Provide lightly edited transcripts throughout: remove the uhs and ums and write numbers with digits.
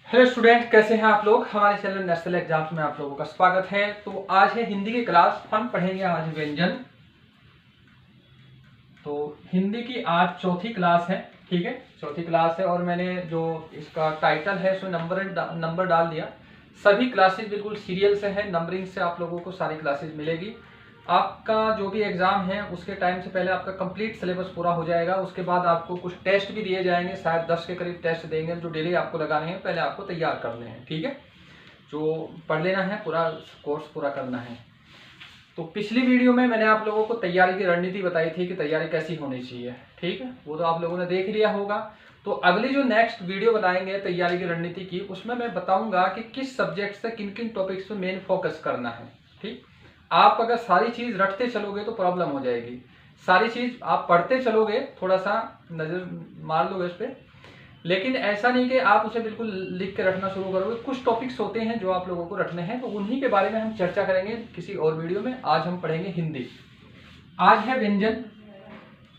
Hello student, कैसे हैं आप लोग। हमारे चैनल नेशनल एग्जाम्स में आप लोगों का स्वागत है। तो आज है हिंदी की क्लास। हम पढ़ेंगे आज व्यंजन। तो हिंदी की आज चौथी क्लास है, ठीक है, चौथी क्लास है। और मैंने जो इसका टाइटल है उसमें नंबर डाल दिया। सभी क्लासेस बिल्कुल सीरियल से है, नंबरिंग से आप लोगों को सारी क्लासेस मिलेगी। आपका जो भी एग्जाम है उसके टाइम से पहले आपका कंप्लीट सिलेबस पूरा हो जाएगा। उसके बाद आपको कुछ टेस्ट भी दिए जाएंगे, शायद 10 के करीब टेस्ट देंगे जो डेली आपको लगाने हैं, पहले आपको तैयार करने हैं, ठीक है। जो पढ़ लेना है, पूरा कोर्स पूरा करना है। तो पिछली वीडियो में मैंने आप लोगों को तैयारी की रणनीति बताई थी कि तैयारी कैसी होनी चाहिए, ठीक है, वो तो आप लोगों ने देख लिया होगा। तो अगली जो नेक्स्ट वीडियो बनाएंगे तैयारी की रणनीति की, उसमें मैं बताऊंगा कि किस सब्जेक्ट से किन किन टॉपिक्स पे मेन फोकस करना है, ठीक। आप अगर सारी चीज रटते चलोगे तो प्रॉब्लम हो जाएगी। सारी चीज आप पढ़ते चलोगे, थोड़ा सा नजर मार लोगे इस पे, लेकिन ऐसा नहीं कि आप उसे बिल्कुल लिख के रखना शुरू करोगे। कुछ टॉपिक्स होते हैं जो आप लोगों को रखने हैं, तो उन्हीं के बारे में हम चर्चा करेंगे किसी और वीडियो में। आज हम पढ़ेंगे हिंदी। आज है व्यंजन।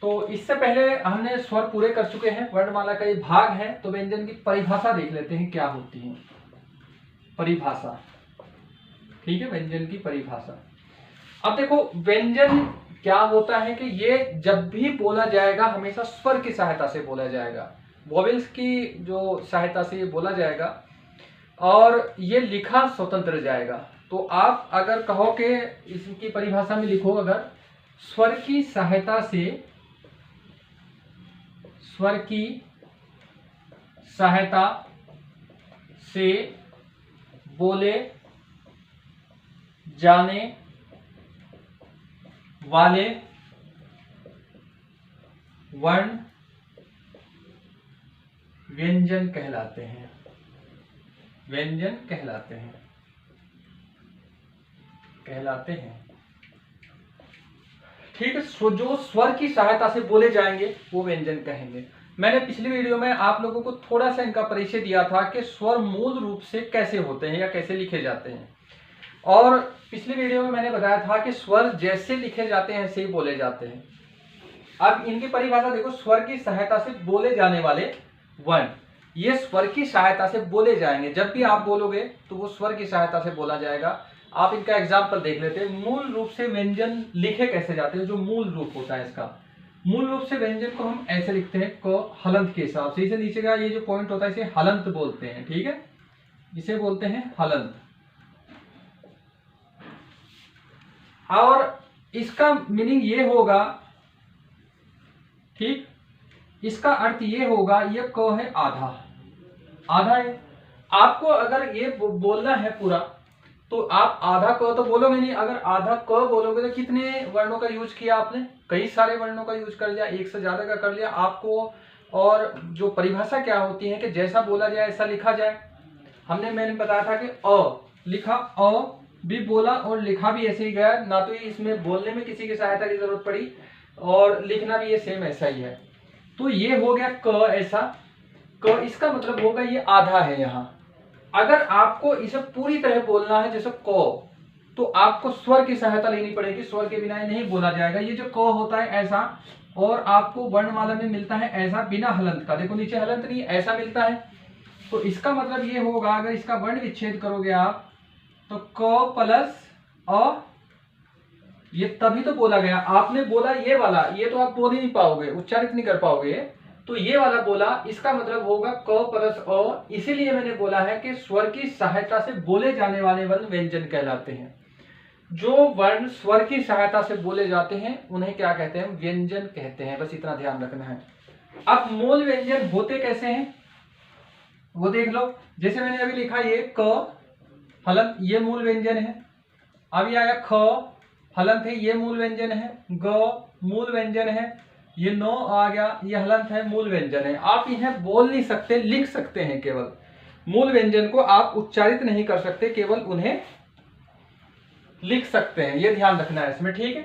तो इससे पहले हमने स्वर पूरे कर चुके हैं, वर्णमाला का ये भाग है। तो व्यंजन की परिभाषा देख लेते हैं क्या होती है। परिभाषा, ठीक है, व्यंजन की परिभाषा। अब देखो, व्यंजन क्या होता है कि ये जब भी बोला जाएगा हमेशा स्वर की सहायता से बोला जाएगा, वोवेल्स की जो सहायता से ये बोला जाएगा, और ये लिखा स्वतंत्र जाएगा। तो आप अगर कहो कि इसकी परिभाषा में लिखो, अगर स्वर की सहायता से, स्वर की सहायता से बोले जाने वाले वर्ण व्यंजन कहलाते हैं। व्यंजन कहलाते हैं, ठीक है। जो स्वर की सहायता से बोले जाएंगे वो व्यंजन कहेंगे। मैंने पिछली वीडियो में आप लोगों को थोड़ा सा इनका परिचय दिया था कि स्वर मूल रूप से कैसे होते हैं या कैसे लिखे जाते हैं। और पिछली वीडियो में मैंने बताया था कि स्वर जैसे लिखे जाते हैं ऐसे ही बोले जाते हैं। अब इनकी परिभाषा देखो, स्वर की सहायता से बोले जाने वाले वर्ण, ये स्वर की सहायता से बोले जाएंगे। जब भी आप बोलोगे तो वो स्वर की सहायता से बोला जाएगा। आप इनका एग्जाम्पल देख लेते हैं। मूल रूप से व्यंजन लिखे कैसे जाते हैं, जो मूल रूप होता है इसका। मूल रूप से व्यंजन को हम ऐसे लिखते हैं, को हलंत के हिसाब से। इसे नीचे का ये जो पॉइंट होता है इसे हलंत बोलते हैं, ठीक है, इसे बोलते हैं हलंत। और इसका मीनिंग ये होगा, ठीक, इसका अर्थ ये होगा, ये क है आधा, आधा है। आपको अगर ये बोलना है पूरा, तो आप आधा क तो बोलोगे नहीं। अगर आधा क बोलोगे तो कितने वर्णों का यूज किया आपने, कई सारे वर्णों का यूज कर लिया, एक से ज्यादा का कर लिया आपको। और जो परिभाषा क्या होती है कि जैसा बोला जाए ऐसा लिखा जाए। मैंने बताया था कि अ लिखा, अ भी बोला और लिखा भी ऐसे ही गया, ना तो इसमें बोलने में किसी की सहायता की जरूरत पड़ी, और लिखना भी ये सेम ऐसा ही है। तो ये हो गया क ऐसा। क इसका मतलब होगा ये आधा है यहाँ। अगर आपको इसे पूरी तरह बोलना है जैसे क, तो आपको स्वर की सहायता लेनी पड़ेगी। स्वर के बिना ये नहीं बोला जाएगा। ये जो क होता है ऐसा, और आपको वर्णमाला में मिलता है ऐसा बिना हलंत का। देखो नीचे हलंत नहीं, ऐसा मिलता है। तो इसका मतलब ये होगा, अगर इसका वर्ण विच्छेद करोगे आप, तो क प्लस अ, ये तभी तो बोला गया। आपने बोला ये वाला, ये तो आप बोल ही नहीं पाओगे, उच्चारित नहीं कर पाओगे। तो ये वाला बोला, इसका मतलब होगा क प्लस अ। इसीलिए मैंने बोला है कि स्वर की सहायता से बोले जाने वाले वर्ण व्यंजन कहलाते हैं। जो वर्ण स्वर की सहायता से बोले जाते हैं उन्हें क्या कहते हैं, व्यंजन कहते हैं। बस इतना ध्यान रखना है। अब मूल व्यंजन होते कैसे हैं वो देख लो। जैसे मैंने अभी लिखा, ये क हलंत, ये मूल व्यंजन है। अब ये आया ख हलंत है, ये मूल व्यंजन है। ग मूल व्यंजन है। ये नो आ गया, ये हलंत है, मूल व्यंजन है। आप इन्हें बोल नहीं सकते, लिख सकते हैं केवल। मूल व्यंजन को आप उच्चारित नहीं कर सकते, केवल उन्हें लिख सकते हैं। ये ध्यान रखना है इसमें, ठीक है।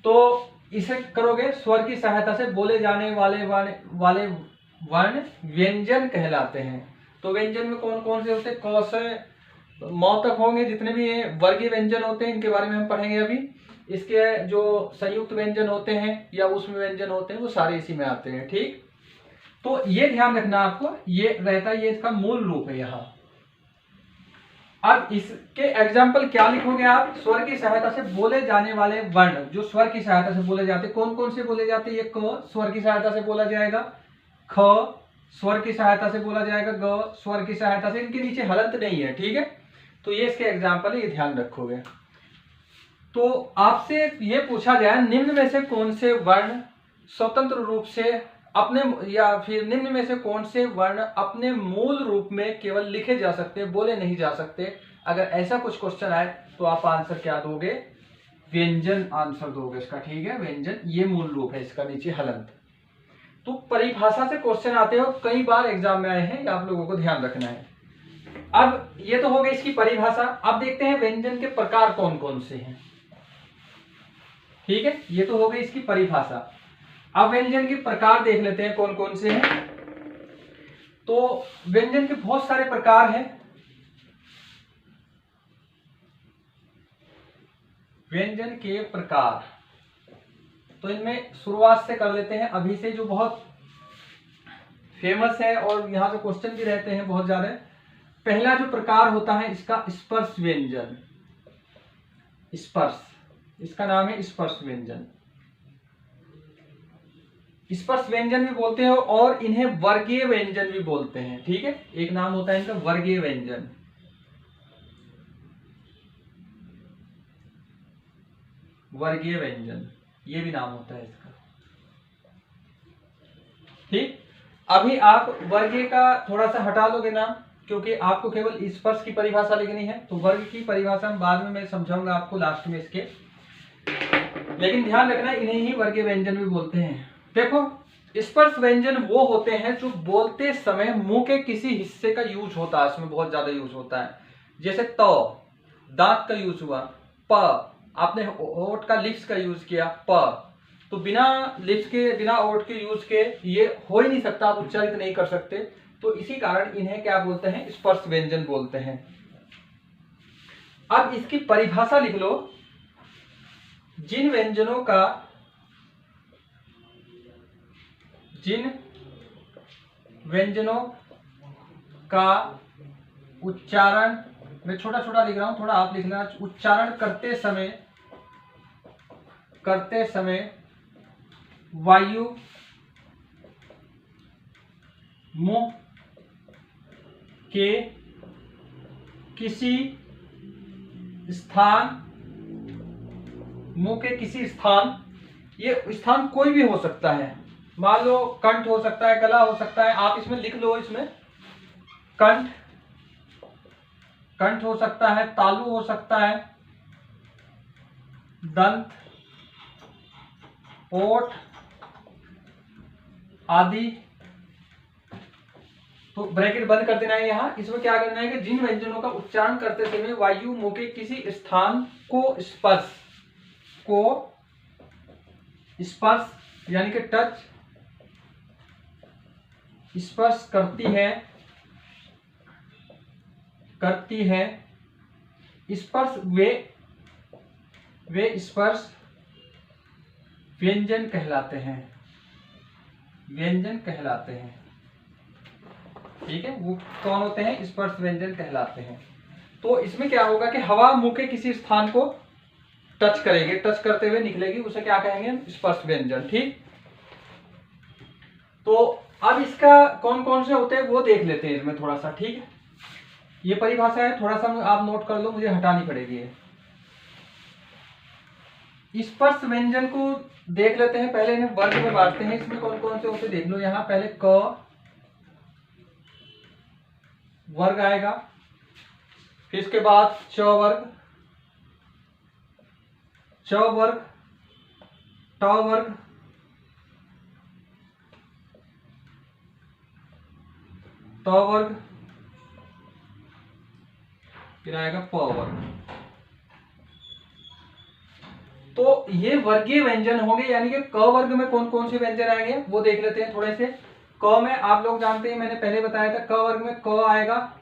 तो इसे करोगे, स्वर की सहायता से बोले जाने वाले वर्ण व्यंजन कहलाते हैं। तो व्यंजन में कौन कौन से होते हैं, क से मौ तक होंगे। जितने भी वर्गीय व्यंजन होते हैं इनके बारे में हम पढ़ेंगे अभी। इसके जो संयुक्त व्यंजन होते हैं या उसमें व्यंजन होते हैं वो सारे इसी में आते हैं, ठीक। तो ये ध्यान रखना आपको, ये रहता है, ये इसका मूल रूप है यहाँ। अब इसके एग्जाम्पल क्या लिखोगे आप? स्वर की सहायता से बोले जाने वाले वर्ण, जो स्वर की सहायता से बोले जाते, कौन कौन से बोले जाते? ये क स्वर की सहायता से बोला जाएगा, ख स्वर की सहायता से बोला जाएगा, ग स्वर की सहायता से, इनके नीचे हलंत नहीं है, ठीक है। तो ये इसके एग्जाम्पल है, ये ध्यान रखोगे। तो आपसे ये पूछा जाए निम्न में से कौन से वर्ण स्वतंत्र रूप से अपने, या फिर निम्न में से कौन से वर्ण अपने मूल रूप में केवल लिखे जा सकते, बोले नहीं जा सकते। अगर ऐसा कुछ क्वेश्चन आए तो आप आंसर क्या दोगे? व्यंजन आंसर दोगे इसका, ठीक है। व्यंजन ये मूल रूप है इसका, नीचे हलंत। तो परिभाषा से क्वेश्चन आते हो, कई बार एग्जाम में आए हैं, ये आप लोगों को ध्यान रखना है। अब ये तो हो गई इसकी परिभाषा। अब देखते हैं व्यंजन के प्रकार कौन कौन से हैं, ठीक है। ये तो हो गई इसकी परिभाषा। अब व्यंजन के प्रकार देख लेते हैं कौन कौन से हैं। तो व्यंजन के बहुत सारे प्रकार हैं। व्यंजन के प्रकार, तो इनमें शुरुआत से कर लेते हैं अभी से, जो बहुत फेमस है और यहां से क्वेश्चन भी रहते हैं बहुत ज्यादा। पहला जो प्रकार होता है इसका स्पर्श व्यंजन। स्पर्श, इसका नाम है स्पर्श व्यंजन। स्पर्श व्यंजन भी बोलते हैं और इन्हें वर्गीय व्यंजन भी बोलते हैं, ठीक है। एक नाम होता है इनका वर्गीय व्यंजन। वर्गीय व्यंजन ये भी नाम होता है इसका, ठीक। अभी आप वर्गीय का थोड़ा सा हटा दोगे नाम, क्योंकि आपको केवल स्पर्श की परिभाषा लिखनी है। तो वर्ग की परिभाषा बाद में मैं समझाऊंगा आपको लास्ट में इसके, लेकिन ध्यान रखना इन्हें ही वर्गीय व्यंजन भी बोलते हैं। देखो, स्पर्श व्यंजन वो होते हैं जो बोलते समय मुंह के किसी हिस्से का यूज होता है, इसमें बहुत ज्यादा यूज होता है। जैसे त, दांत का यूज हुआ, प आपने होठ का लिप्स का यूज किया, प तो बिना लिप्स के, बिना ओठ के यूज के ये हो ही नहीं सकता, आप उच्चारित नहीं कर सकते। तो इसी कारण इन्हें क्या बोलते हैं? स्पर्श व्यंजन बोलते हैं। अब इसकी परिभाषा लिख लो। जिन व्यंजनों का उच्चारण, मैं छोटा छोटा लिख रहा हूं, थोड़ा आप लिखना। उच्चारण करते समय वायु मुंह के किसी स्थान, ये स्थान कोई भी हो सकता है। मान लो कंठ हो सकता है, गला हो सकता है, आप इसमें लिख लो। इसमें कंठ हो सकता है, तालु हो सकता है, दंत, ओठ आदि। तो ब्रैकेट बंद कर देना है यहाँ। इसमें क्या करना है कि जिन व्यंजनों का उच्चारण करते समय वायु मुंह के किसी स्थान को स्पर्श यानी कि टच, स्पर्श करती है, स्पर्श वे स्पर्श व्यंजन कहलाते हैं, ठीक है। वो कौन होते हैं? स्पर्श व्यंजन कहलाते हैं। तो इसमें क्या होगा कि हवा मुंह के किसी स्थान को टच करेगी, टच करते हुए निकलेगी, उसे क्या कहेंगे? स्पर्श व्यंजन, ठीक। तो अब इसका कौन कौन से होते हैं वो देख लेते हैं इसमें थोड़ा सा, ठीक है। ये परिभाषा है, थोड़ा सा आप नोट कर लो, मुझे हटानी पड़ेगी ये। स्पर्श व्यंजन को देख लेते हैं। पहले इन्हें वर्ग में बांटते हैं। इसमें कौन कौन से होते देख लो। यहाँ पहले क वर्ग आएगा, फिर इसके बाद च वर्ग, ट वर्ग, त वर्ग, फिर आएगा प वर्ग। तो ये वर्गीय व्यंजन होंगे, यानी कि क वर्ग में कौन कौन से व्यंजन आएंगे वो देख लेते हैं थोड़े से। क में आप लोग जानते हैं, मैंने पहले बताया था, क वर्ग में क आएगा।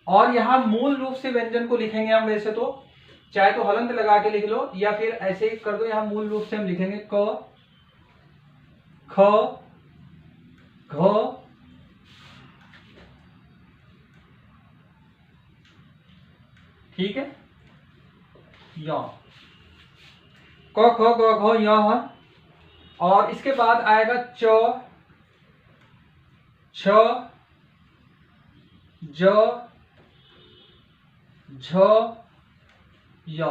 और यहाँ मूल रूप से व्यंजन को लिखेंगे हम, वैसे तो चाहे तो हलंत लगा के लिख लो या फिर ऐसे ही कर दो। यहाँ मूल रूप से हम लिखेंगे क, ख, घ, ठीक है, य, क ख ग घ य ह। और इसके बाद आएगा च, छ, ज, झ, य।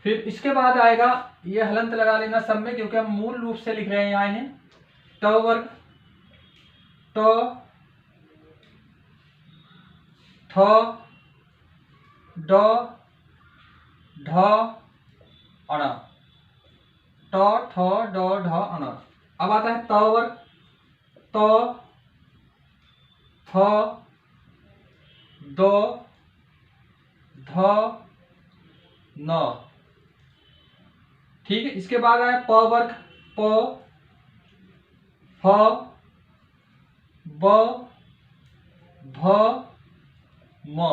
फिर इसके बाद आएगा, ये हलंत लगा लेना सब में क्योंकि हम मूल रूप से लिख रहे हैं यहाँ इन्हें। ट वर्ग, ट, थ, ड, ढ, अण, ट, ठ, ड, ढ, अण। अब आता है त वर्ग, त, थ, द, ध, न। ठीक है, इसके बाद आया प वर्ग, प, फ, ब, भ, म।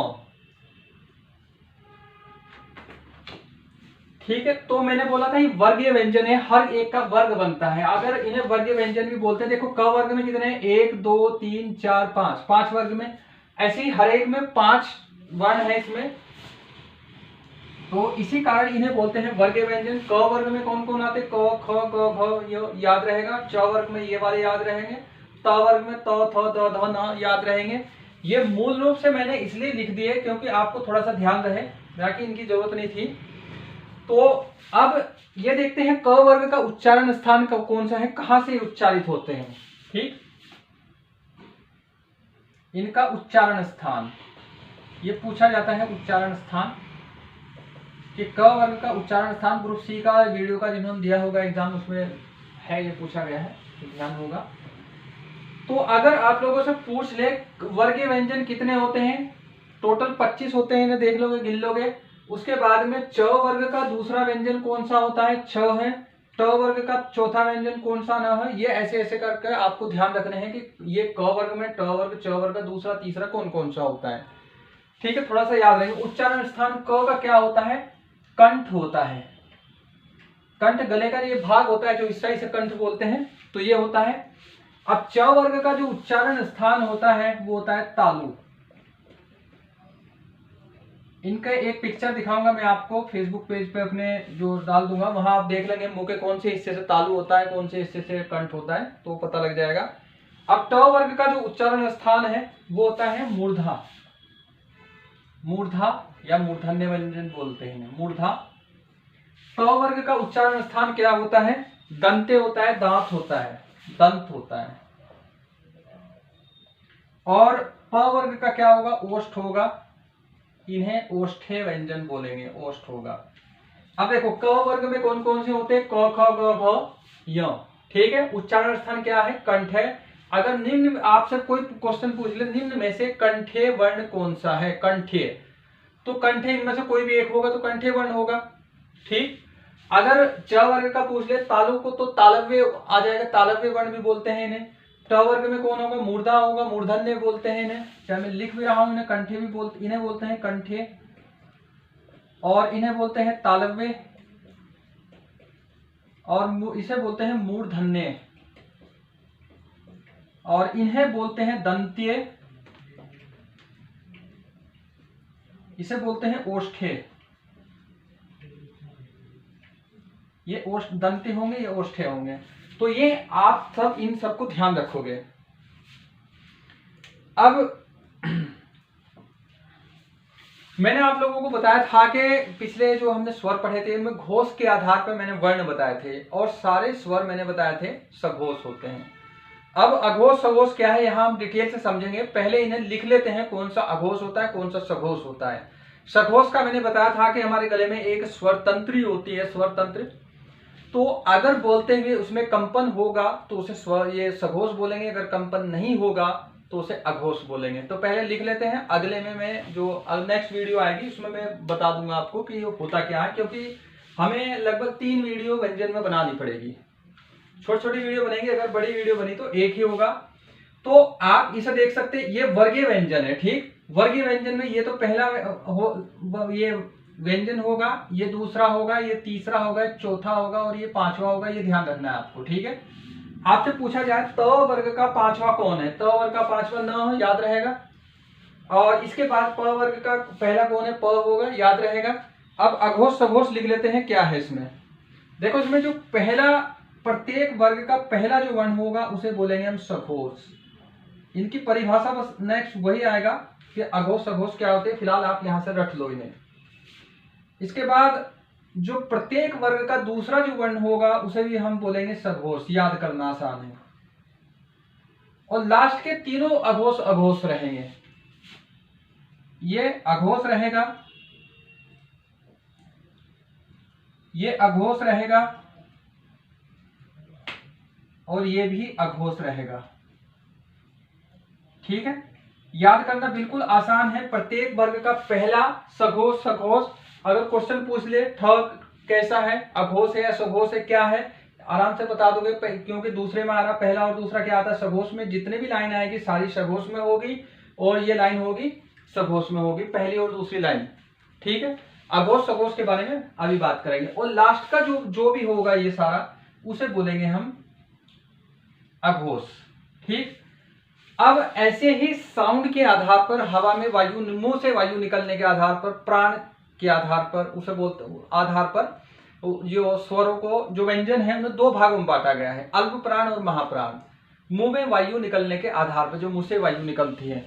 ठीक है, तो मैंने बोला था ये वर्गीय व्यंजन है, हर एक का वर्ग बनता है। अगर इन्हें वर्गीय व्यंजन भी बोलते हैं। देखो क वर्ग में कितने हैं, 1 2 3 4 5, 5 वर्ग में। ऐसे ही हर एक में 5 वर्ण है इसमें, तो इसी कारण इन्हें बोलते हैं वर्गीय व्यंजन। क वर्ग में कौन कौन आते हैं, क, ख, ग, घ, ये याद रहेगा। च वर्ग में ये वाले याद रहेंगे। त वर्ग में त, थ, द, ध, न याद रहेंगे। ये मूल रूप से मैंने इसलिए लिख दिए क्योंकि आपको थोड़ा सा ध्यान रहे, बाकी इनकी जरूरत नहीं थी। तो अब ये देखते हैं क वर्ग का उच्चारण स्थान कौन सा है, कहां से उच्चारित होते हैं। ठीक, इनका उच्चारण स्थान ये पूछा जाता है, उच्चारण स्थान कि क वर्ग का उच्चारण स्थान। ग्रुप सी का वीडियो का जिन्होंने दिया होगा एग्जाम, उसमें है, ये पूछा गया है, ध्यान होगा। तो अगर आप लोगों से पूछ ले वर्गीय व्यंजन कितने होते हैं, टोटल 25 होते हैं, इन्हें देख लोगे, गिन लोगे। उसके बाद में च वर्ग का दूसरा व्यंजन कौन सा होता है, छ है। ट वर्ग का चौथा व्यंजन कौन सा न है। ये ऐसे ऐसे करके आपको ध्यान रखने हैं कि ये क वर्ग में ट वर्ग, च वर्ग का दूसरा तीसरा कौन कौन सा होता है। ठीक है, थोड़ा सा याद रखें। उच्चारण स्थान क का क्या होता है, कंठ होता है। कंठ गले का ये भाग होता है जो इस साइड से कंठ बोलते हैं, तो ये होता है। अब च वर्ग का जो उच्चारण स्थान होता है वो होता है तालु। इनका एक पिक्चर दिखाऊंगा मैं आपको फेसबुक पेज पे अपने, जो डाल दूंगा, वहां आप देख लेंगे मुंह के कौन से हिस्से से तालु होता है, कौन से हिस्से से कंठ होता है, तो पता लग जाएगा। अब ट वर्ग का जो उच्चारण स्थान है वो होता है मूर्धा। मूर्धा या मूर्धन्य व्यंजन बोलते हैं, मूर्धा। ट वर्ग का उच्चारण स्थान क्या होता है, दंते होता है, दांत होता है, दंत होता है। और प वर्ग का क्या होगा, ओष्ठ होगा, इन्हें ओष्ठे व्यंजन बोलेंगे, ओष्ठ होगा। अब देखो क वर्ग में कौन कौन से होते हैं, क, ख, ग, घ, य। ठीक है, उच्चारण स्थान क्या है, कंठ है। अगर निम्न आपसे कोई क्वेश्चन पूछ ले, निम्न में से कंठे वर्ण कौन सा है, कंठे, तो कंठे इनमें से कोई भी एक होगा तो कंठे वर्ण होगा। ठीक, अगर च वर्ग का पूछ ले तालु को, तो तालव्य आ जाएगा, तालव्य वर्ण भी बोलते हैं इन्हें। ट वर्ग में कौन होगा, मूर्धा होगा, मूर्धन्य बोलते हैं इन्हें। चाहे मैं लिख भी रहा हूं, इन्हें कंठे भी बोलते, इन्हें बोलते हैं कंठे, और इन्हें बोलते हैं तालव्य, और इसे बोलते हैं मूर्धन्य, और इन्हें बोलते हैं दंत्य, इसे बोलते हैं ओष्ठे। ये ओष्ठ दंत्य होंगे, ये ओष्ठे होंगे। तो ये आप सब इन सबको ध्यान रखोगे। अब मैंने आप लोगों को बताया था कि पिछले जो हमने स्वर पढ़े थे उनमें घोष के आधार पर मैंने वर्ण बताए थे, और सारे स्वर मैंने बताए थे सघोष होते हैं। अब अघोष सघोष क्या है, यहां हम डिटेल से समझेंगे। पहले इन्हें लिख लेते हैं, कौन सा अघोष होता है, कौन सा सघोष होता है। सघोष का मैंने बताया था कि हमारे गले में एक स्वर तंत्री होती है, स्वर तंत्र। तो अगर बोलते हुए उसमें कंपन होगा तो उसे स्वर, ये सघोष बोलेंगे। अगर कंपन नहीं होगा तो उसे अघोष बोलेंगे। तो पहले लिख लेते हैं, अगले में मैं जो नेक्स्ट वीडियो आएगी उसमें मैं बता दूंगा आपको कि ये होता क्या है, क्योंकि हमें लगभग 3 वीडियो व्यंजन में बनानी पड़ेगी। छोटी छोटी वीडियो बनेगी, अगर बड़ी वीडियो बनी तो एक ही होगा। तो आप इसे देख सकते हैं, ये वर्गीय व्यंजन है। ठीक, वर्गीय व्यंजन में ये तो पहला ये व्यंजन होगा, ये दूसरा होगा, ये तीसरा होगा, चौथा होगा, और ये पांचवा होगा। ये ध्यान रखना है आपको। ठीक है, आपसे पूछा जाए त वर्ग का पांचवा कौन है, त वर्ग का पांचवा न याद रहेगा। और इसके बाद प वर्ग का पहला कौन है, प होगा, याद रहेगा। अब अघोष सघोष लिख लेते हैं, क्या है इसमें। देखो इसमें जो पहला, प्रत्येक वर्ग का पहला जो वर्ण होगा उसे बोलेंगे हम सघोष। इनकी परिभाषा बस नेक्स्ट वही आएगा कि अघोष सघोष क्या होते हैं, फिलहाल आप यहां से रट लो इन्हें। इसके बाद जो प्रत्येक वर्ग का दूसरा जो वर्ण होगा उसे भी हम बोलेंगे सघोष, याद करना आसान है। और लास्ट के तीनों अघोष अघोष रहेंगे। ये अघोष रहेगा, ये अघोष रहेगा और ये भी अघोष रहेगा। ठीक है, याद करना बिल्कुल आसान है। प्रत्येक वर्ग का पहला सघोष सघोष, अगर क्वेश्चन पूछ ले ठ कैसा है, अघोष है या सघोष है, क्या है, आराम से बता दोगे, क्योंकि दूसरे में आ रहा पहला और दूसरा क्या आता है सघोष में। जितने भी लाइन आएगी सारी सघोष में होगी और ये लाइन होगी सघोष में होगी, पहली और दूसरी लाइन। ठीक है, अघोष सघोष के बारे में अभी बात करेंगे। और लास्ट का जो भी होगा ये सारा, उसे बोलेंगे हम अघोष। ठीक, अब ऐसे ही साउंड के आधार पर, हवा में वायु, मुंह से वायु निकलने के आधार पर, प्राण के आधार पर, उसे बोलते आधार पर, जो स्वरों को, जो व्यंजन है उन्हें दो भागों में बांटा गया है, अल्प प्राण और महाप्राण। मुंह में वायु निकलने के आधार पर, जो मुंह से वायु निकलती है,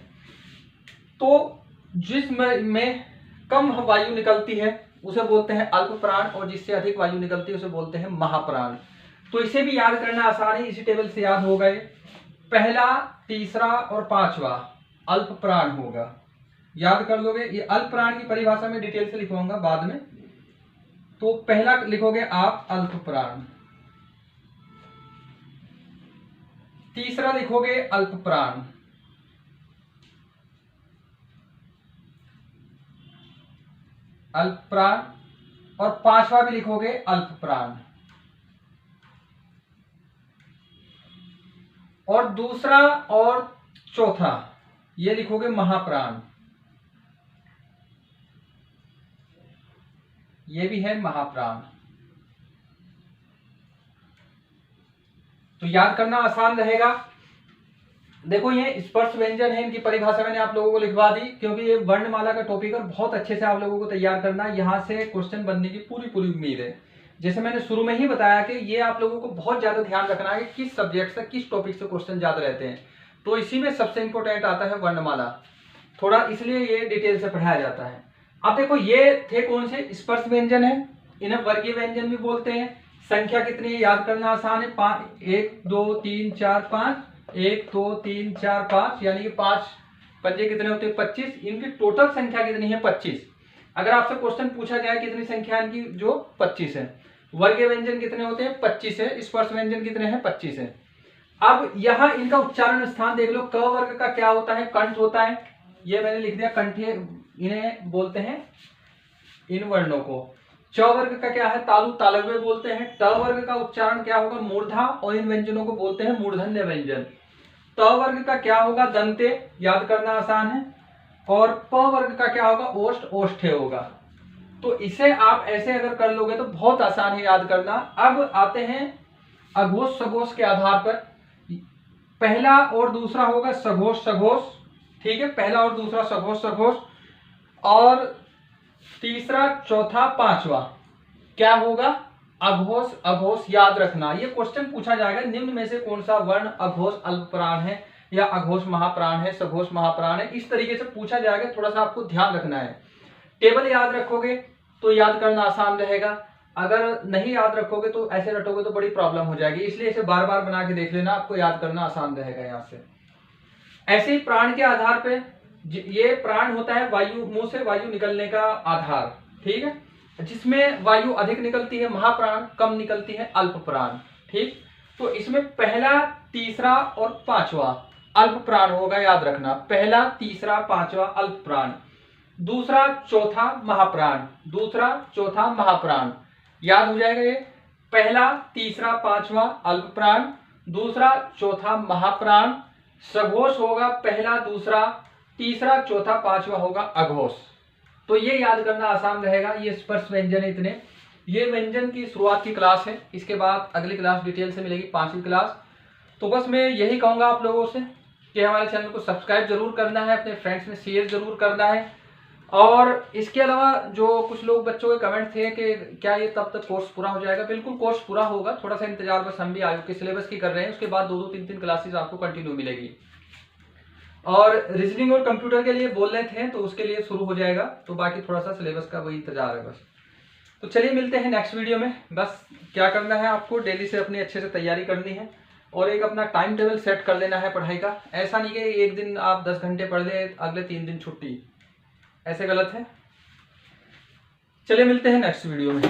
तो जिस में कम वायु निकलती है उसे बोलते हैं अल्प प्राण, और जिससे अधिक वायु निकलती है उसे बोलते हैं महाप्राण। तो इसे भी याद करना आसान है, इसी टेबल से याद होगा। ये पहला, तीसरा और पांचवा अल्प प्राण होगा, याद कर लोगे। ये अल्प प्राण की परिभाषा में डिटेल से लिखवाऊंगा बाद में। तो पहला लिखोगे आप अल्प प्राण, तीसरा लिखोगे अल्प प्राण, अल्प प्राण, और पांचवा भी लिखोगे अल्प प्राण। और दूसरा और चौथा ये लिखोगे महाप्राण, ये भी है महाप्राण। तो याद करना आसान रहेगा। देखो ये स्पर्श व्यंजन है, इनकी परिभाषा मैंने आप लोगों को लिखवा दी, क्योंकि ये वर्णमाला का टॉपिक है, बहुत अच्छे से आप लोगों को तैयार करना, यहाँ से क्वेश्चन बनने की पूरी पूरी उम्मीद है। जैसे मैंने शुरू में ही बताया कि ये आप लोगों को बहुत ज्यादा ध्यान रखना है कि किस सब्जेक्ट से, किस टॉपिक से क्वेश्चन ज्यादा रहते हैं। तो इसी में सबसे इंपॉर्टेंट आता है वर्णमाला, थोड़ा इसलिए ये डिटेल से पढ़ाया जाता है। अब देखो ये थे कौन से, स्पर्श व्यंजन है, इन्हें वर्गीय व्यंजन भी बोलते हैं। संख्या कितनी है याद करना आसान है, 1 2 3 4 5, 1 2 3 4 5, यानी कि 5 पंजे कितने होते हैं 25। इनकी टोटल संख्या कितनी है 25। अगर आपसे क्वेश्चन पूछा जाए कितनी संख्या इनकी, जो 25 है। वर्गीय व्यंजन कितने होते हैं 25 है, स्पर्श व्यंजन कितने हैं 25 है। अब यहाँ इनका उच्चारण स्थान देख लो, क वर्ग का क्या होता है, कंठ होता है, ये मैंने लिख दिया कंठीय, इन्हें बोलते हैं इन वर्णों को। च वर्ग का क्या है, तालु तालव्य बोलते हैं। ट वर्ग का उच्चारण क्या होगा, मूर्धा, और इन व्यंजनों को बोलते हैं मूर्धन्य व्यंजन। त वर्ग का क्या होगा, दंते, याद करना आसान है। और प वर्ग का क्या होगा, ओष्ठ, ओष्ठे होगा। तो इसे आप ऐसे अगर कर लोगे तो बहुत आसान है याद करना। अब आते हैं अघोष सघोष के आधार पर, पहला और दूसरा होगा सघोष सघोष, ठीक है, पहला और दूसरा सघोष सघोष, और तीसरा चौथा पांचवा क्या होगा, अघोष अघोष। याद रखना, ये क्वेश्चन पूछा जाएगा, निम्न में से कौन सा वर्ण अघोष अल्प प्राण है या अघोष महाप्राण है, सघोष महाप्राण है, इस तरीके से पूछा जाएगा। थोड़ा सा आपको ध्यान रखना है। टेबल याद रखोगे तो याद करना आसान रहेगा, अगर नहीं याद रखोगे तो ऐसे रटोगे तो बड़ी प्रॉब्लम हो जाएगी, इसलिए इसे बार बार बना के देख लेना, आपको याद करना आसान रहेगा। यहाँ से ऐसे ही प्राण के आधार पे, ये प्राण होता है वायु, मुंह से वायु निकलने का आधार, ठीक है, जिसमें वायु अधिक निकलती है महाप्राण, कम निकलती है अल्प प्राण। ठीक, तो इसमें पहला, तीसरा और पांचवा अल्प प्राण होगा, याद रखना, पहला, तीसरा, पांचवा अल्प प्राण, दूसरा चौथा महाप्राण, दूसरा चौथा महाप्राण, याद हो जाएगा ये। पहला, तीसरा, पांचवा अल्प प्राण, दूसरा चौथा महाप्राण। सघोष होगा पहला, दूसरा, तीसरा, चौथा, पांचवा होगा अघोष। तो ये याद करना आसान रहेगा। ये स्पर्श व्यंजन है इतने। ये व्यंजन की शुरुआत की क्लास है, इसके बाद अगली क्लास डिटेल से मिलेगी, 5वीं क्लास। तो बस मैं यही कहूंगा आप लोगों से, कि हमारे चैनल को सब्सक्राइब जरूर करना है, अपने फ्रेंड्स में शेयर जरूर करना है। और इसके अलावा जो कुछ लोग बच्चों के कमेंट थे कि क्या ये तब तक कोर्स पूरा हो जाएगा, बिल्कुल कोर्स पूरा होगा, थोड़ा सा इंतजार, बस हम भी आयोग के सिलेबस की कर रहे हैं। उसके बाद 2-2, 3-3 क्लासेस आपको कंटिन्यू मिलेगी। और रीजनिंग और कंप्यूटर के लिए बोल रहे थे तो उसके लिए शुरू हो जाएगा, तो बाकी थोड़ा सा सिलेबस का वही इंतजार है बस। तो चलिए मिलते हैं नेक्स्ट वीडियो में। बस क्या करना है, आपको डेली से अपनी अच्छे से तैयारी करनी है और एक अपना टाइम टेबल सेट कर लेना है पढ़ाई का। ऐसा नहीं कि एक दिन आप 10 घंटे पढ़ ले, अगले 3 दिन छुट्टी, ऐसे गलत है। चलिए मिलते हैं नेक्स्ट वीडियो में।